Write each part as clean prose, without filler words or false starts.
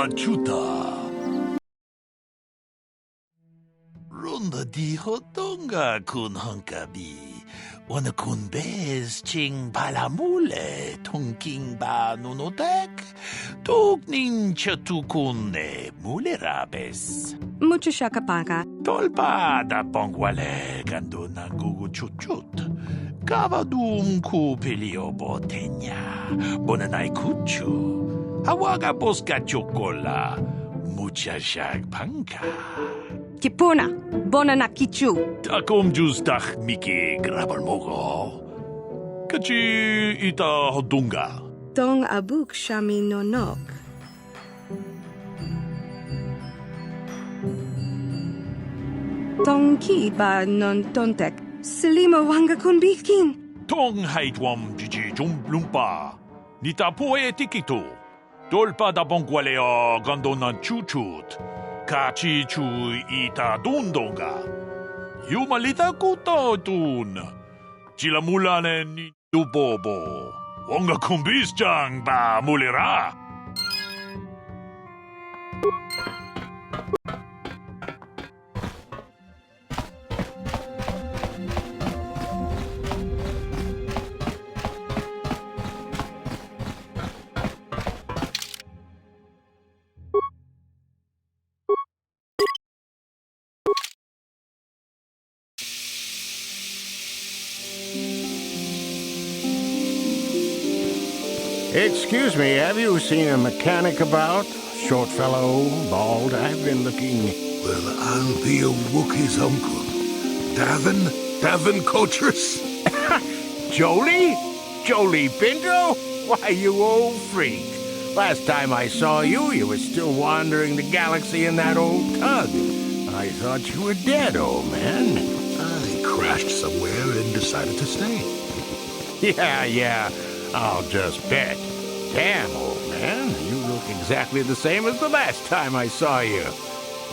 chuta. Ronda di hotonga kun hunkabi. Wana kun bez ching palamule tonking ba nunotek. Tugnin chatukune mulerabes. Mucho shakapaka. Tolpa da pongwale gando na gugu chut. Kavadum ku pelio botenya. Bonanai kuchu. Hawaga boska chokola. Mucha shag panka. Kipuna. Bonana kichu. Takom justach miki grabalmogo. Kachi ita hodunga. Tong abuk shami nonok. Tong ki ba non tontek. Selima wanga kun bikin. Tong haitwam jiji jumblumpa. Nita poe tikito. Dolpa da bongwaleo gandonan chuchut. Kachi chu ita dundonga. Yumalita kuto tun. Chilamulane ni dubobo. Wonga kumbis jang ba mulira. Excuse me, have you seen a mechanic about? Short fellow, bald. I've been looking. Well, I'll be a Wookiee's uncle. Davin Coatress? Jolie? Jolie Pinto? Why, you old freak. Last time I saw you, you were still wandering the galaxy in that old tug. I thought you were dead, old man. I crashed somewhere and decided to stay. Yeah. I'll just bet. Damn, old man, you look exactly the same as the last time I saw you.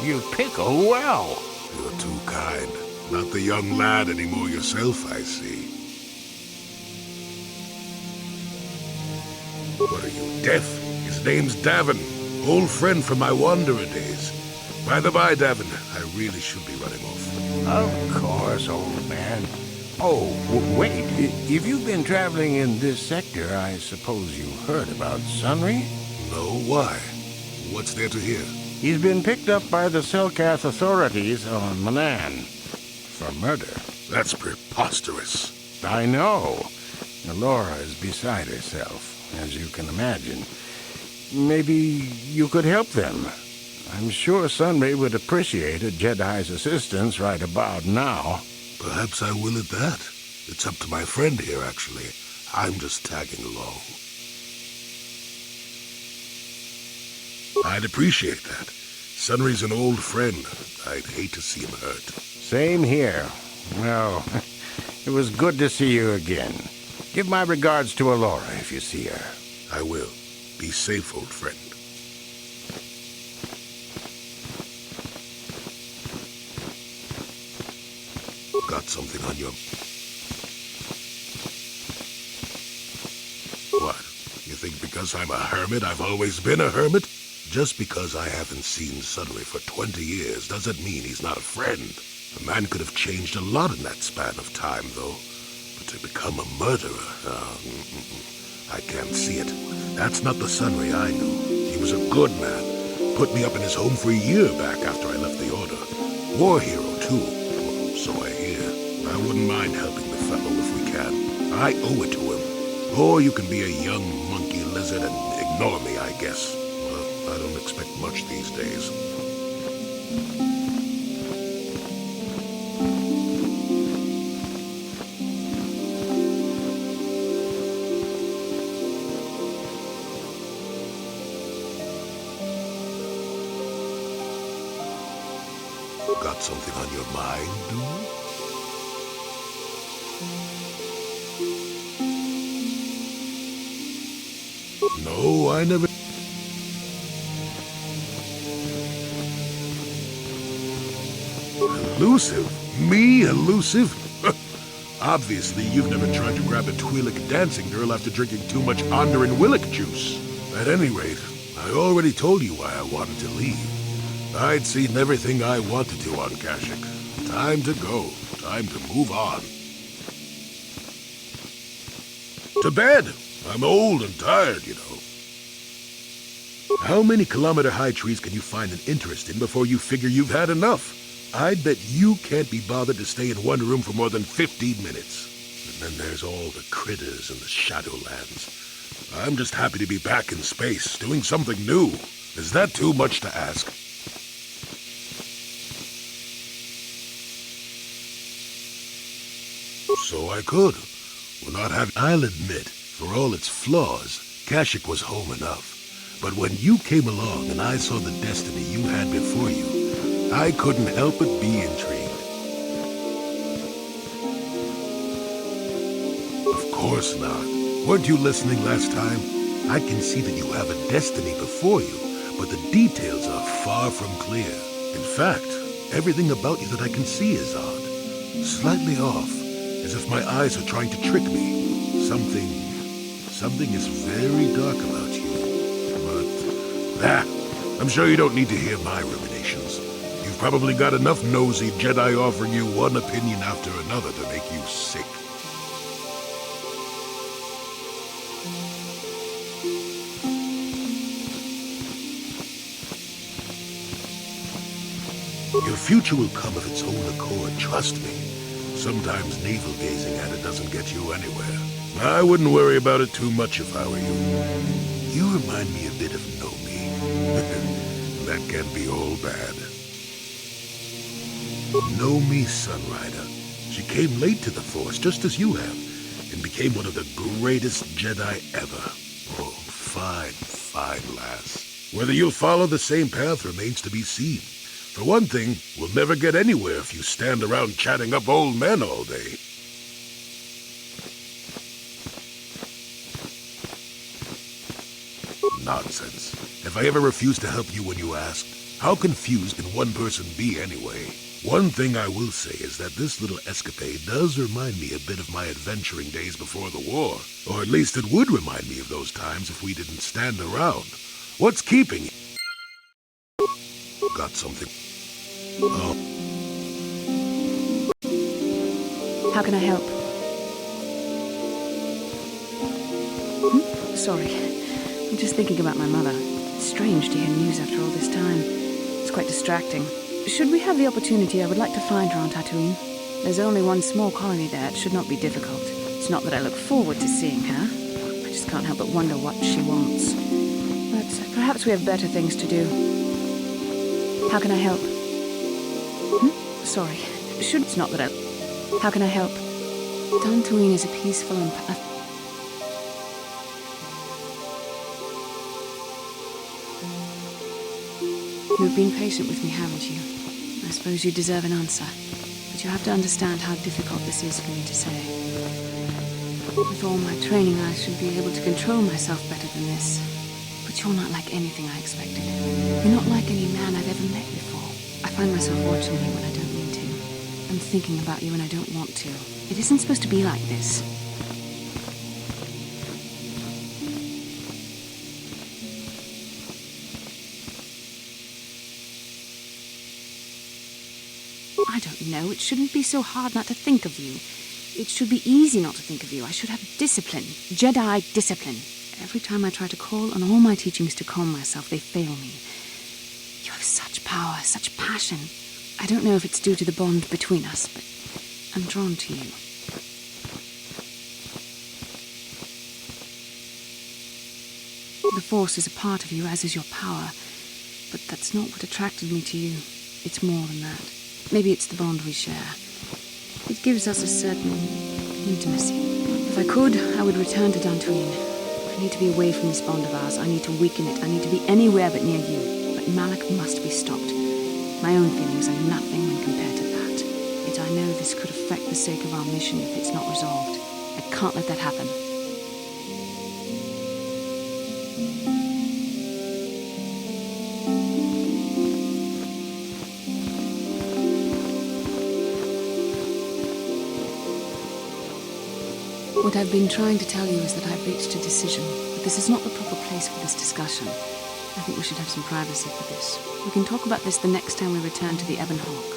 You pickle well. You're too kind. Not the young lad anymore yourself, I see. What are you, deaf? His name's Davin. Old friend from my Wanderer days. By the by, Davin, I really should be running off. Of course, old man. Oh, wait. If you've been traveling in this sector, I suppose you heard about Sunry? No, why? What's there to hear? He's been picked up by the Selkath authorities on Manan for murder. That's preposterous. I know. Laura is beside herself, as you can imagine. Maybe you could help them. I'm sure Sunry would appreciate a Jedi's assistance right about now. Perhaps I will at that. It's up to my friend here, actually. I'm just tagging along. I'd appreciate that. Sunry's an old friend. I'd hate to see him hurt. Same here. Well, it was good to see you again. Give my regards to Alora if you see her. I will. Be safe, old friend. Got something on your... What? You think because I'm a hermit, I've always been a hermit? Just because I haven't seen Sunry for 20 years doesn't mean he's not a friend. A man could have changed a lot in that span of time, though. But to become a murderer, I can't see it. That's not the Sunry I knew. He was a good man. Put me up in his home for a year back after I left the Order. War hero, too. Well, so I hear. I wouldn't mind helping the fellow if we can. I owe it to him. Or you can be a young monkey lizard and ignore me, I guess. Well, I don't expect much these days. Got something on your mind, dude? No, I never... Elusive? Me, elusive? Obviously, you've never tried to grab a Twi'lek dancing girl after drinking too much Onderan Willick juice. At any rate, I already told you why I wanted to leave. I'd seen everything I wanted to on Kashyyyk. Time to go. Time to move on. To bed! I'm old and tired, you know. How many kilometer-high trees can you find an interest in before you figure you've had enough? I'd bet you can't be bothered to stay in one room for more than 15 minutes. And then there's all the critters and the Shadowlands. I'm just happy to be back in space, doing something new. Is that too much to ask? So I could. I'll admit, for all its flaws, Kashyyyk was home enough. But when you came along and I saw the destiny you had before you, I couldn't help but be intrigued. Of course not. Weren't you listening last time? I can see that you have a destiny before you, but the details are far from clear. In fact, everything about you that I can see is odd. Slightly off, as if my eyes are trying to trick me. Something is very dark about you. But, I'm sure you don't need to hear my ruminations. You've probably got enough nosy Jedi offering you one opinion after another to make you sick. Your future will come of its own accord, trust me. Sometimes navel-gazing at it doesn't get you anywhere. I wouldn't worry about it too much if I were you. You remind me a bit of Nomi. That can be all bad. Nomi Sunrider. She came late to the Force, just as you have, and became one of the greatest Jedi ever. Oh, fine lass. Whether you'll follow the same path remains to be seen. For one thing, we'll never get anywhere if you stand around chatting up old men all day. Nonsense. If I ever refused to help you when you asked, how confused can one person be anyway? One thing I will say is that this little escapade does remind me a bit of my adventuring days before the war. Or at least it would remind me of those times if we didn't stand around. What's keeping you? Got something. Oh. How can I help? Sorry. I'm just thinking about my mother. It's strange to hear news after all this time. It's quite distracting. Should we have the opportunity, I would like to find her on Tatooine. There's only one small colony there. It should not be difficult. It's not that I look forward to seeing her. I just can't help but wonder what she wants. But perhaps we have better things to do. How can I help? Sorry. It's not that I... How can I help? Dantooine is a peaceful and... You've been patient with me, haven't you? I suppose you deserve an answer. But you have to understand how difficult this is for me to say. With all my training, I should be able to control myself better than this. But you're not like anything I expected. You're not like any man I've ever met before. I find myself watching you when I don't mean to. I'm thinking about you when I don't want to. It isn't supposed to be like this. I don't know. It shouldn't be so hard not to think of you. It should be easy not to think of you. I should have discipline. Jedi discipline. Every time I try to call on all my teachings to calm myself, they fail me. You have such power, such passion. I don't know if it's due to the bond between us, but I'm drawn to you. The Force is a part of you, as is your power. But that's not what attracted me to you. It's more than that. Maybe it's the bond we share. It gives us a certain intimacy. If I could, I would return to Dantooine. I need to be away from this bond of ours. I need to weaken it. I need to be anywhere but near you. But Malak must be stopped. My own feelings are nothing when compared to that. Yet I know this could affect the sake of our mission if it's not resolved. I can't let that happen. What I've been trying to tell you is that I've reached a decision, but this is not the proper place for this discussion. I think we should have some privacy for this. We can talk about this the next time we return to the Ebon Hawk.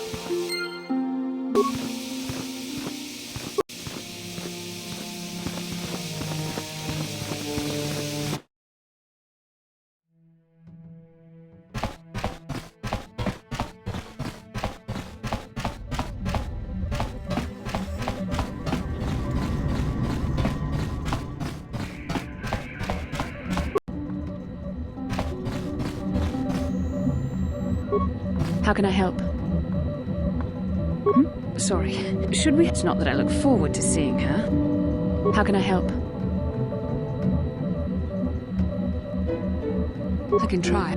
How can I help? Sorry. Should we? It's not that I look forward to seeing her. How can I help? I can try.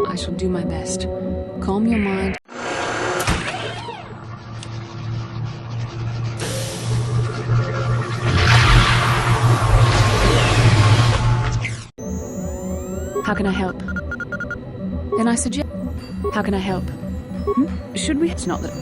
I shall do my best. Calm your mind. How can I help? Then I suggest... How can I help? Should we? It's not that...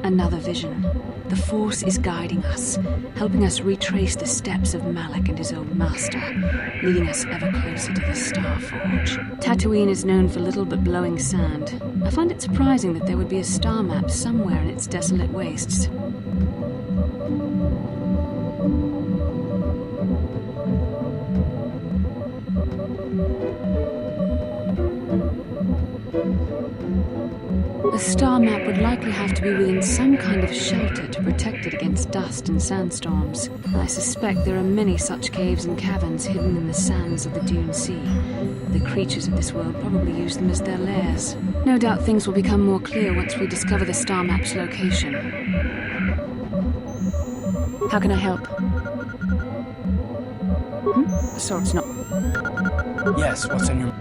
Another vision. The Force is guiding us, helping us retrace the steps of Malak and his old master, leading us ever closer to the Star Forge. Tatooine is known for little but blowing sand. I find it surprising that there would be a star map somewhere in its desolate wastes. A star map would likely have to be within some kind of shelter to protect it against dust and sandstorms. I suspect there are many such caves and caverns hidden in the sands of the Dune Sea. The creatures of this world probably use them as their lairs. No doubt things will become more clear once we discover the star map's location. How can I help? So it's not... Yes, what's in your...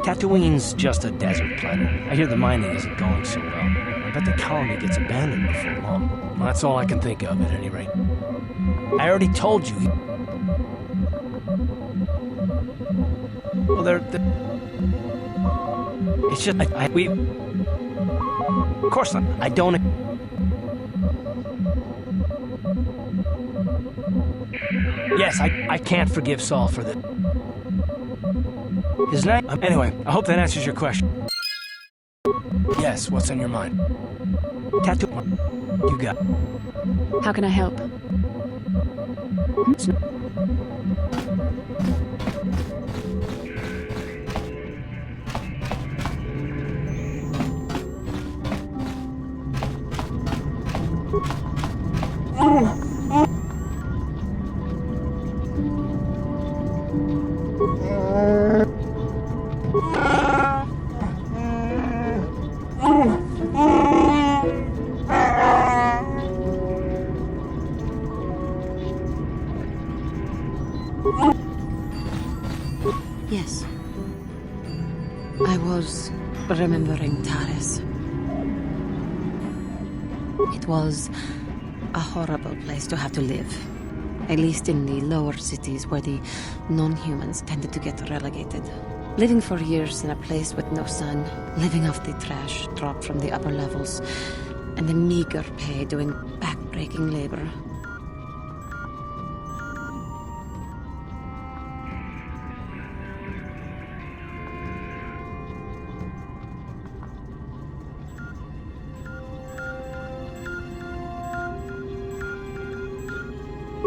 Tatooine's just a desert planet. I hear the mining isn't going so well. I bet the colony gets abandoned before long. Well, that's all I can think of, at any rate. I already told you. Well, they're... It's just... we... Of course not. I don't... Yes, I can't forgive Saul for this. His name? Anyway, I hope that answers your question. Yes, what's on your mind? Tatooine. You got it. How can I help? remembering Taris. It was a horrible place to have to live. At least in the lower cities where the non-humans tended to get relegated. Living for years in a place with no sun, living off the trash dropped from the upper levels, and the meager pay doing back-breaking labor.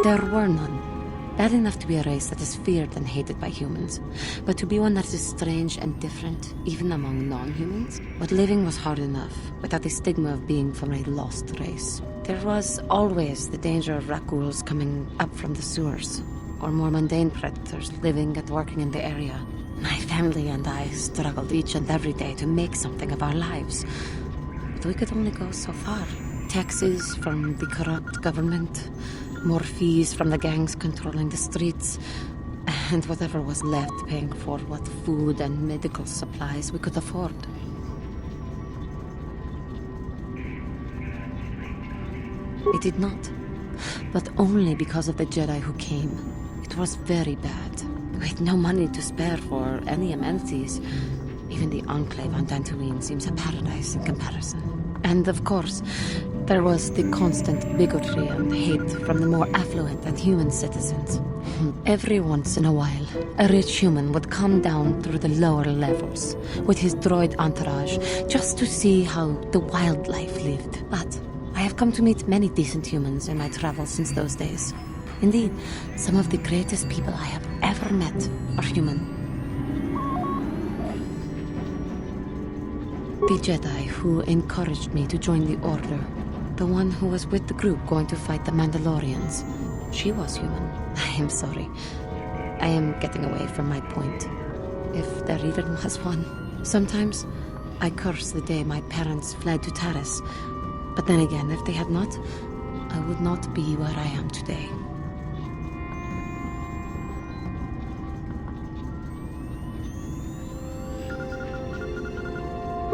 There were none. Bad enough to be a race that is feared and hated by humans, but to be one that is strange and different, even among non-humans. But living was hard enough, without the stigma of being from a lost race. There was always the danger of raccoons coming up from the sewers, or more mundane predators living and working in the area. My family and I struggled each and every day to make something of our lives. But we could only go so far. Taxes from the corrupt government, more fees from the gangs controlling the streets, and whatever was left paying for what food and medical supplies we could afford. It did not, but only because of the Jedi who came. It was very bad. We had no money to spare for any amenities. Even the Enclave on Dantooine seems a paradise in comparison. And of course, there was the constant bigotry and hate from the more affluent and human citizens. Every once in a while, a rich human would come down through the lower levels with his droid entourage just to see how the wildlife lived. But I have come to meet many decent humans in my travels since those days. Indeed, some of the greatest people I have ever met are human. The Jedi who encouraged me to join the Order, the one who was with the group going to fight the Mandalorians, she was human. I am sorry. I am getting away from my point, if there even was one. Sometimes I curse the day my parents fled to Taris, but then again, if they had not, I would not be where I am today.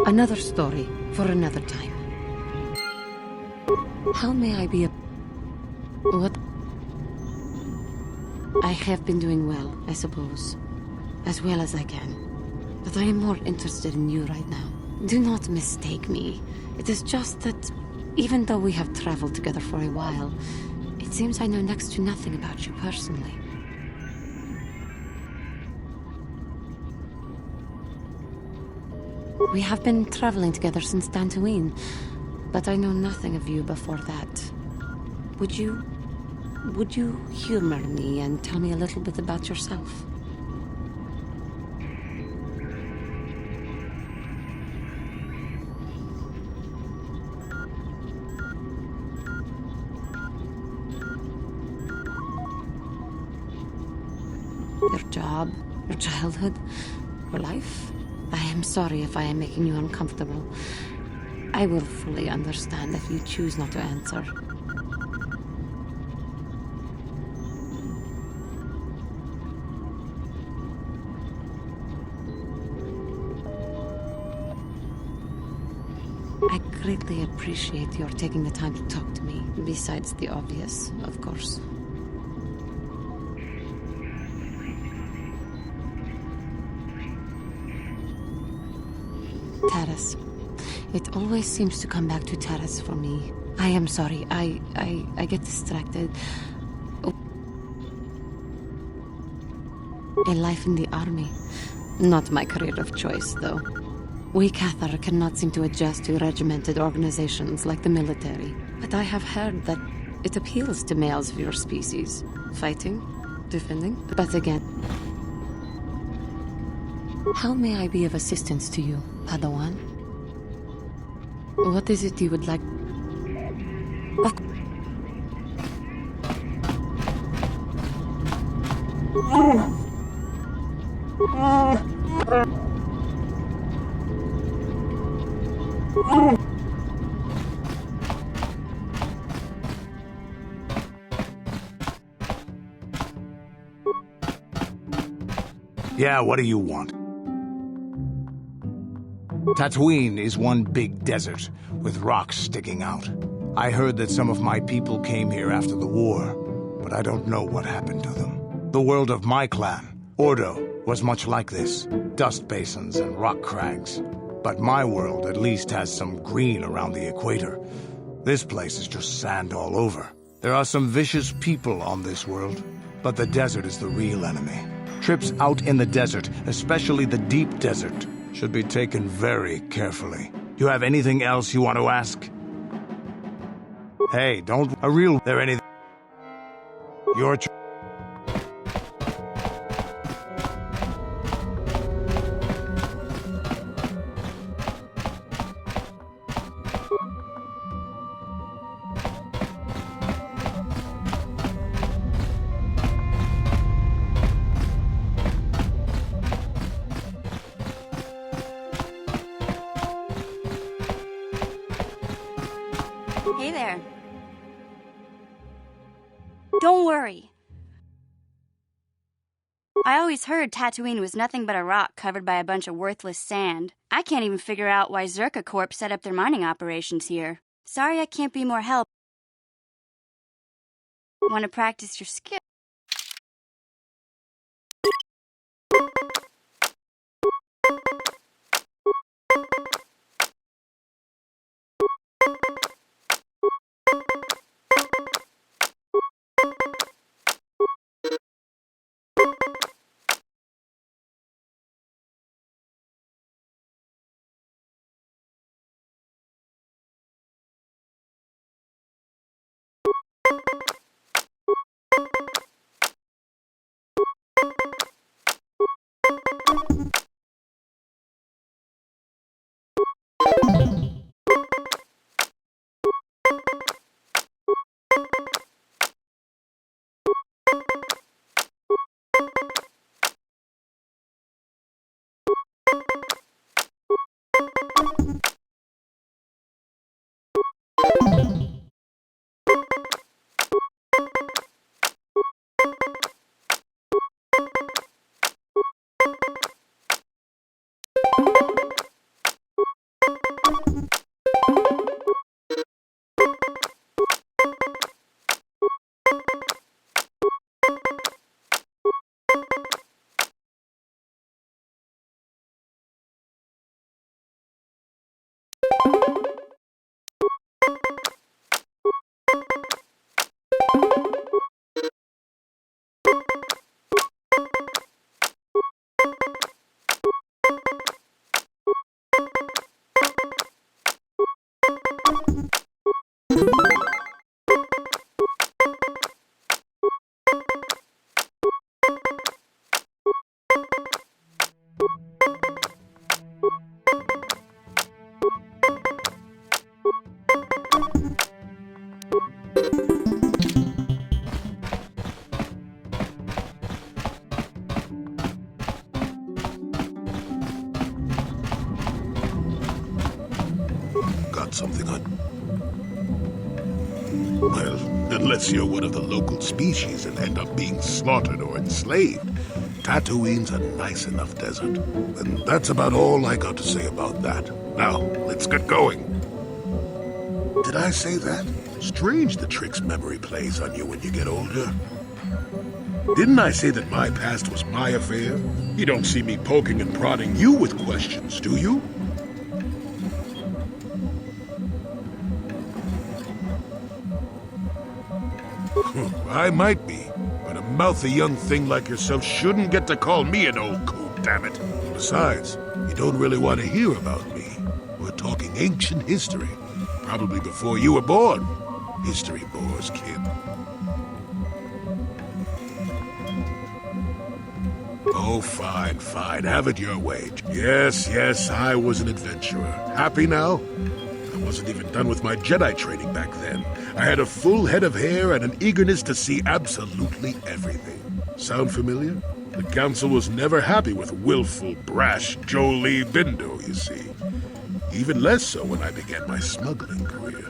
Another story for another time. How may I be a... What? I have been doing well, I suppose. As well as I can. But I am more interested in you right now. Do not mistake me. It is just that, even though we have traveled together for a while, it seems I know next to nothing about you personally. We have been traveling together since Dantooine, but I know nothing of you before that. Would you humor me and tell me a little bit about yourself? Your job, your childhood, your life? I am sorry if I am making you uncomfortable. I will fully understand if you choose not to answer. I greatly appreciate your taking the time to talk to me, besides the obvious, of course. Taris. It always seems to come back to Taris for me. I am sorry. I get distracted. A life in the army. Not my career of choice, though. We KOTOR cannot seem to adjust to regimented organizations like the military. But I have heard that it appeals to males of your species. Fighting, defending. But again... How may I be of assistance to you, Padawan? What is it you would like? Yeah, what do you want? Tatooine is one big desert, with rocks sticking out. I heard that some of my people came here after the war, but I don't know what happened to them. The world of my clan, Ordo, was much like this. Dust basins and rock crags. But my world at least has some green around the equator. This place is just sand all over. There are some vicious people on this world, but the desert is the real enemy. Trips out in the desert, especially the deep desert, should be taken very carefully. You have anything else you want to ask? Hey, don't... There anything... Your... Hey there. Don't worry. I always heard Tatooine was nothing but a rock covered by a bunch of worthless sand. I can't even figure out why Zerka Corp set up their mining operations here. Sorry I can't be more help. Want to practice your skill? Something on... Well, unless you're one of the local species and end up being slaughtered or enslaved, Tatooine's a nice enough desert. And that's about all I got to say about that. Now, let's get going. Did I say that? Strange the tricks memory plays on you when you get older. Didn't I say that my past was my affair? You don't see me poking and prodding you with questions, do you? I might be, but a mouthy young thing like yourself shouldn't get to call me an old coot, damn it. Besides, you don't really want to hear about me. We're talking ancient history, probably before you were born. History bores, kid. Oh, fine, fine, have it your way. Yes, I was an adventurer. Happy now? I wasn't even done with my Jedi training back then. I had a full head of hair and an eagerness to see absolutely everything. Sound familiar? The Council was never happy with willful, brash Jolie Bindo, you see. Even less so when I began my smuggling career.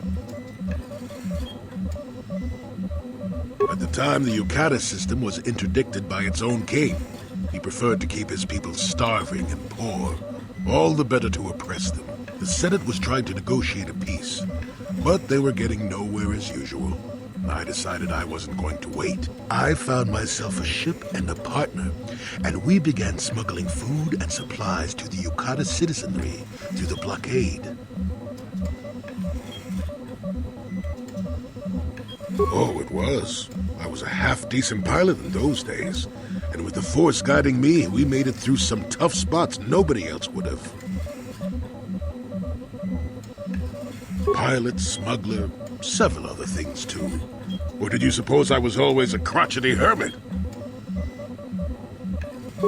At the time, the Yukata system was interdicted by its own king. He preferred to keep his people starving and poor. All the better to oppress them. The Senate was trying to negotiate a peace, but they were getting nowhere as usual. I decided I wasn't going to wait. I found myself a ship and a partner, and we began smuggling food and supplies to the Yukata citizenry through the blockade. Oh, it was. I was a half-decent pilot in those days, and with the Force guiding me, we made it through some tough spots nobody else would have. Pilot, smuggler, several other things too. Or did you suppose I was always a crotchety hermit?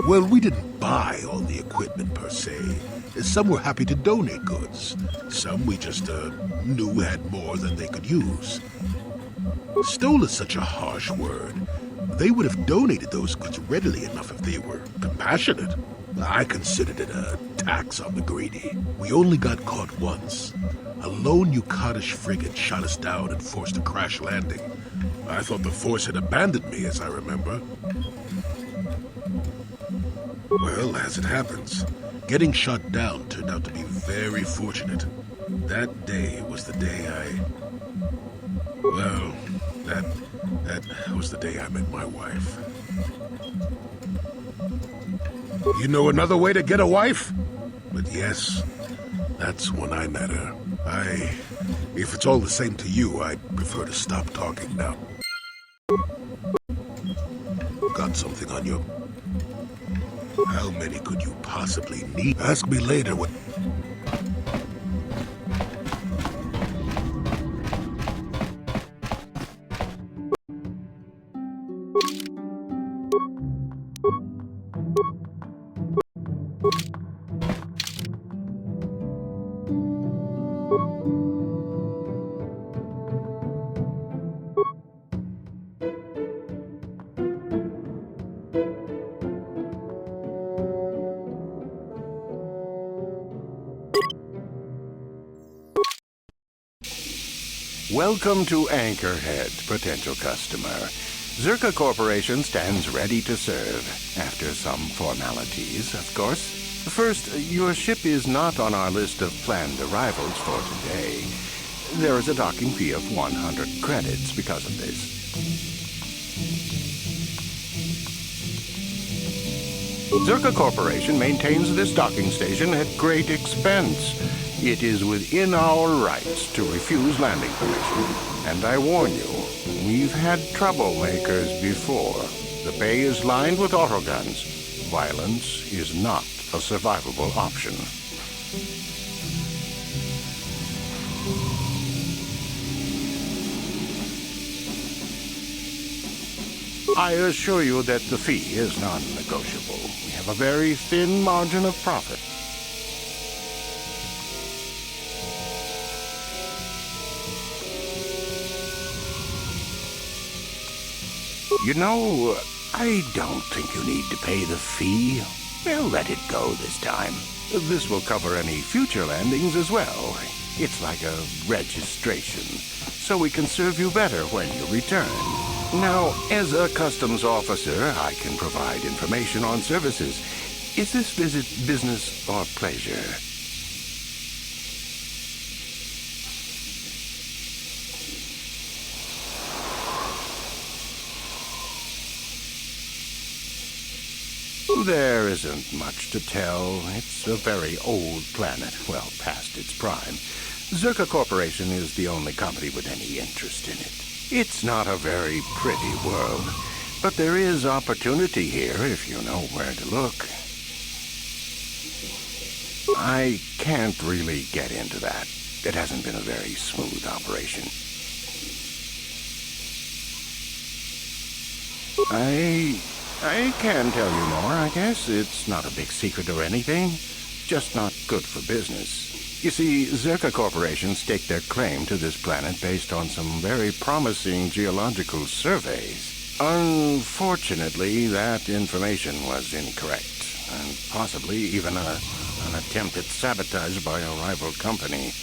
Well, we didn't buy all the equipment per se. Some were happy to donate goods. Some we just knew had more than they could use. Stole is such a harsh word. They would have donated those goods readily enough if they were compassionate. I considered it a tax on the greedy. We only got caught once. A lone Yukatish frigate shot us down and forced a crash landing. I thought the Force had abandoned me, as I remember. Well, as it happens, getting shot down turned out to be very fortunate. That day was the day that was the day I met my wife. You know another way to get a wife? But yes, that's when I met her. If it's all the same to you, I'd prefer to stop talking now. Got something on you? How many could you possibly need? Ask me later what... Welcome to Anchorhead, potential customer. Zerka Corporation stands ready to serve. After some formalities, of course. First, your ship is not on our list of planned arrivals for today. There is a docking fee of 100 credits because of this. Zerka Corporation maintains this docking station at great expense. It is within our rights to refuse landing permission. And I warn you, we've had troublemakers before. The bay is lined with autoguns. Violence is not a survivable option. I assure you that the fee is non-negotiable. We have a very thin margin of profit. You know, I don't think you need to pay the fee. We'll let it go this time. This will cover any future landings as well. It's like a registration, so we can serve you better when you return. Now, as a customs officer, I can provide information on services. Is this visit business or pleasure? There isn't much to tell. It's a very old planet, well past its prime. Zerka Corporation is the only company with any interest in it. It's not a very pretty world, but there is opportunity here if you know where to look. I can't really get into that. It hasn't been a very smooth operation. I can tell you more, I guess. It's not a big secret or anything. Just not good for business. You see, Zerka Corporation staked their claim to this planet based on some very promising geological surveys. Unfortunately, that information was incorrect, and possibly even an attempt at sabotage by a rival company.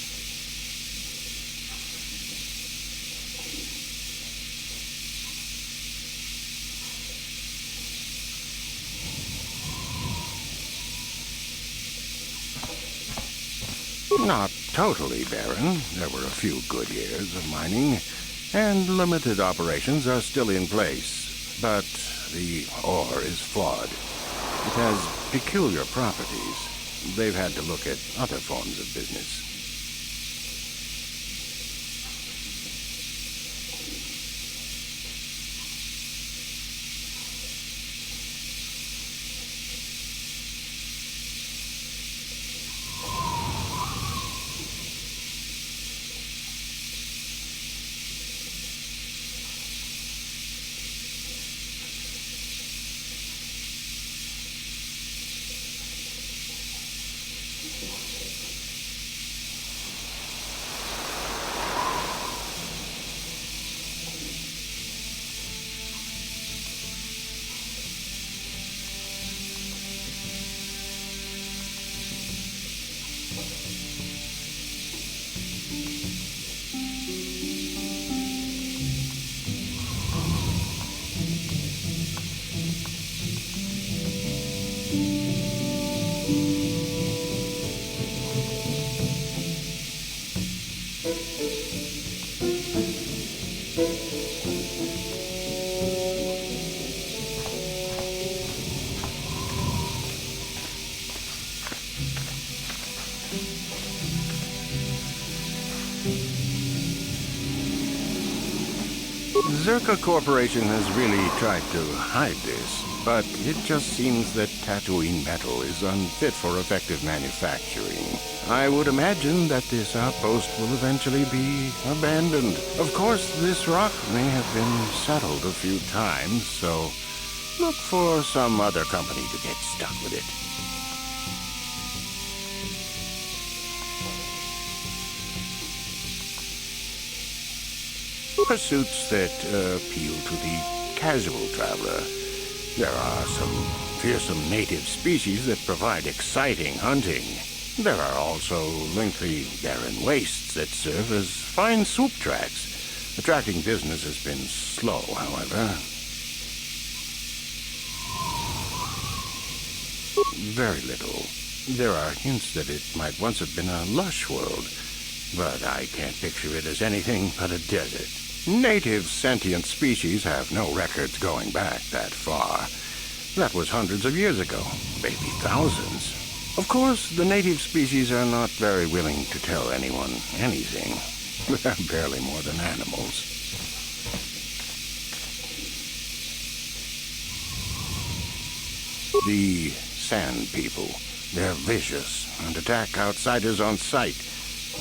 Not totally barren. There were a few good years of mining, and limited operations are still in place. But the ore is flawed. It has peculiar properties. They've had to look at other forms of business. Zerka Corporation has really tried to hide this, but it just seems that Tatooine metal is unfit for effective manufacturing. I would imagine that this outpost will eventually be abandoned. Of course, this rock may have been settled a few times, so look for some other company to get stuck with it. Pursuits that appeal to the casual traveler. There are some fearsome native species that provide exciting hunting. There are also lengthy barren wastes that serve as fine swoop tracks. Attracting business has been slow, however. Very little. There are hints that it might once have been a lush world, but I can't picture it as anything but a desert. Native sentient species have no records going back that far. That was hundreds of years ago, maybe thousands. Of course, the native species are not very willing to tell anyone anything. They're barely more than animals. The Sand People. They're vicious and attack outsiders on sight.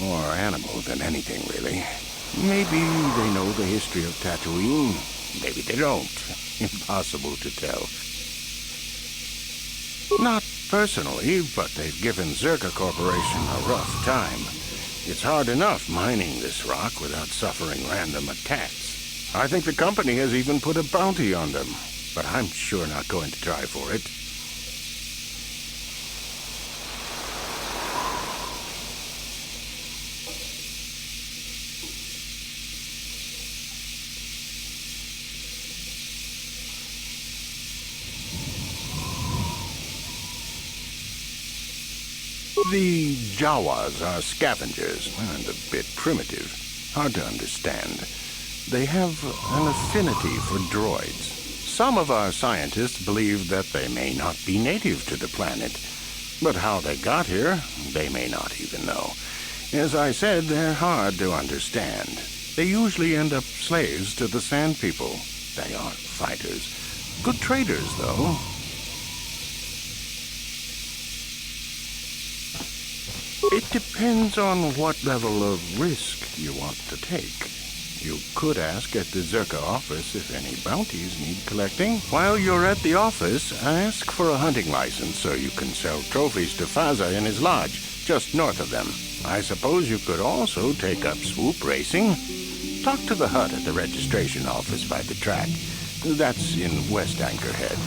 More animal than anything, really. Maybe they know the history of Tatooine. Maybe they don't. Impossible to tell. Not personally, but they've given Zerka Corporation a rough time. It's hard enough mining this rock without suffering random attacks. I think the company has even put a bounty on them, but I'm sure not going to try for it. The Jawas are scavengers, and a bit primitive. Hard to understand. They have an affinity for droids. Some of our scientists believe that they may not be native to the planet. But how they got here, they may not even know. As I said, they're hard to understand. They usually end up slaves to the Sand People. They aren't fighters. Good traders, though. It depends on what level of risk you want to take. You could ask at the Zerka office if any bounties need collecting. While you're at the office, ask for a hunting license so you can sell trophies to Faza in his lodge, just north of them. I suppose you could also take up swoop racing. Talk to the hut at the registration office by the track. That's in West Anchorhead.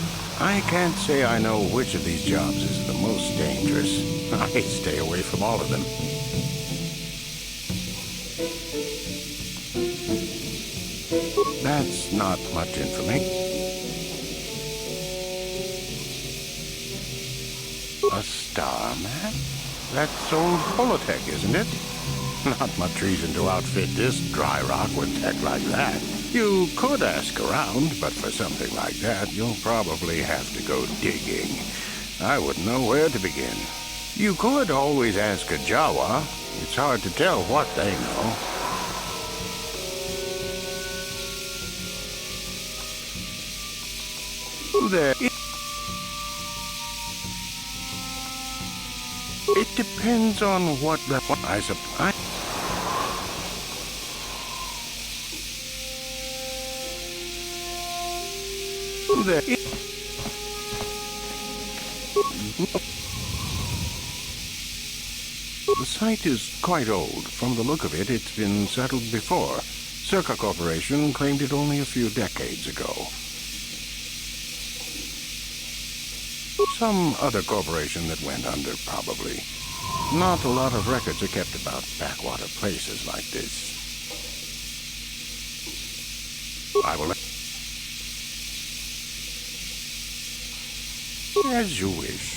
I can't say I know which of these jobs is the most dangerous. I stay away from all of them. That's not much information. A star map? That's old Holotech, isn't it? Not much reason to outfit this dry rock with tech like that. You could ask around, but for something like that, you'll probably have to go digging. I wouldn't know where to begin. You could always ask a Jawa. It's hard to tell what they know. It depends on what I suppose. The site is quite old. From the look of it, it's been settled before. Circa Corporation claimed it only a few decades ago. Some other corporation that went under, probably. Not a lot of records are kept about backwater places like this. I will... As you wish.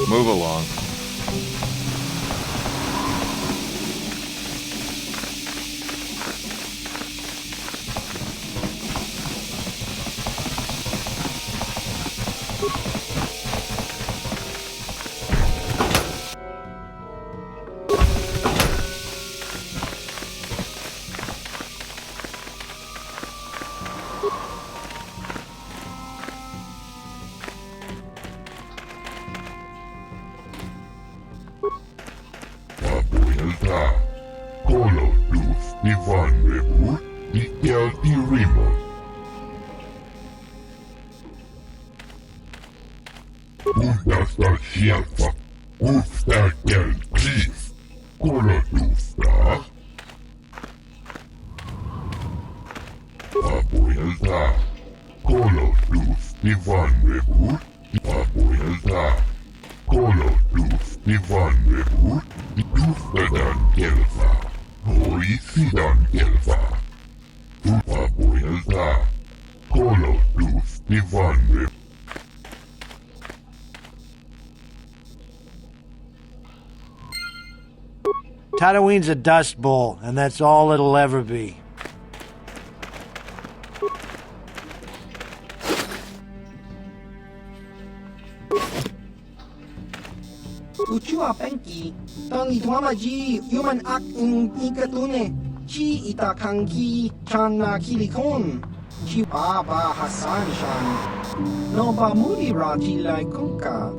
Move along. Tatooine's a dust bowl, and that's all it'll ever be. Uchua penki, tangi tuamaji, human ak ikatune, chi itakanki, chana kilikon, chi baba Hassan shan, no ba muli raji lai kunka.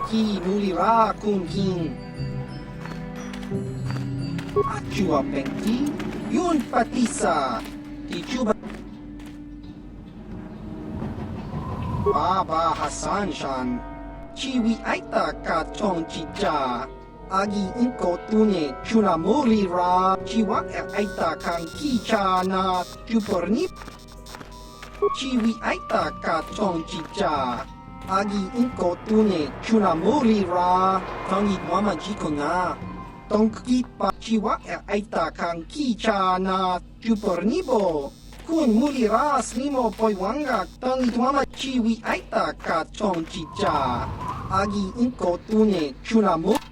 Ki mulira kun king. Achua pengti, yun patisa, di chuba. Baba Hassan shan, chiwi aita ka chong chicha. Agi inko tune chuna mulira, chiwa aita kan kicha na chuporni. Chiwi aita ka chong chicha. Agi inko tune chuna mulira, tangi mama jiko na. Tongki pa chiwa aita kan kicha na chupornibo. Kun mulira slimo poiwanga, tangi mama chiwi aita ka chong chicha. Agi inko tune chuna mulira.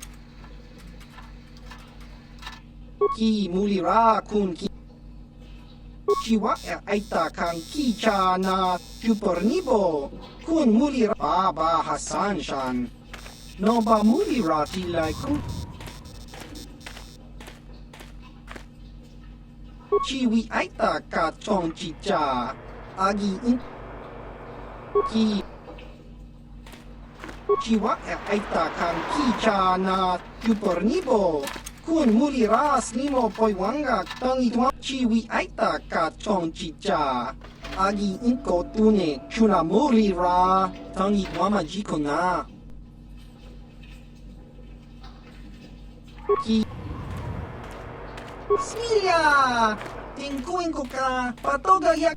Ki mulira kun ki chiwa aita kan kicha na chupornibo kun mulira baba Hassan shan no ba mulira tilai kun Chiwi aita ka chong chicha. Agi in ki Chiwa aita kan kicha na chupornibo. Kun muri ras limo poiwanga tangi tuan chiwi aita ka chong chicha. Agi inko tune chuna muri ra tangi mama jiko na. Ki Smilia! Tingkuin ko ka, patoga yak...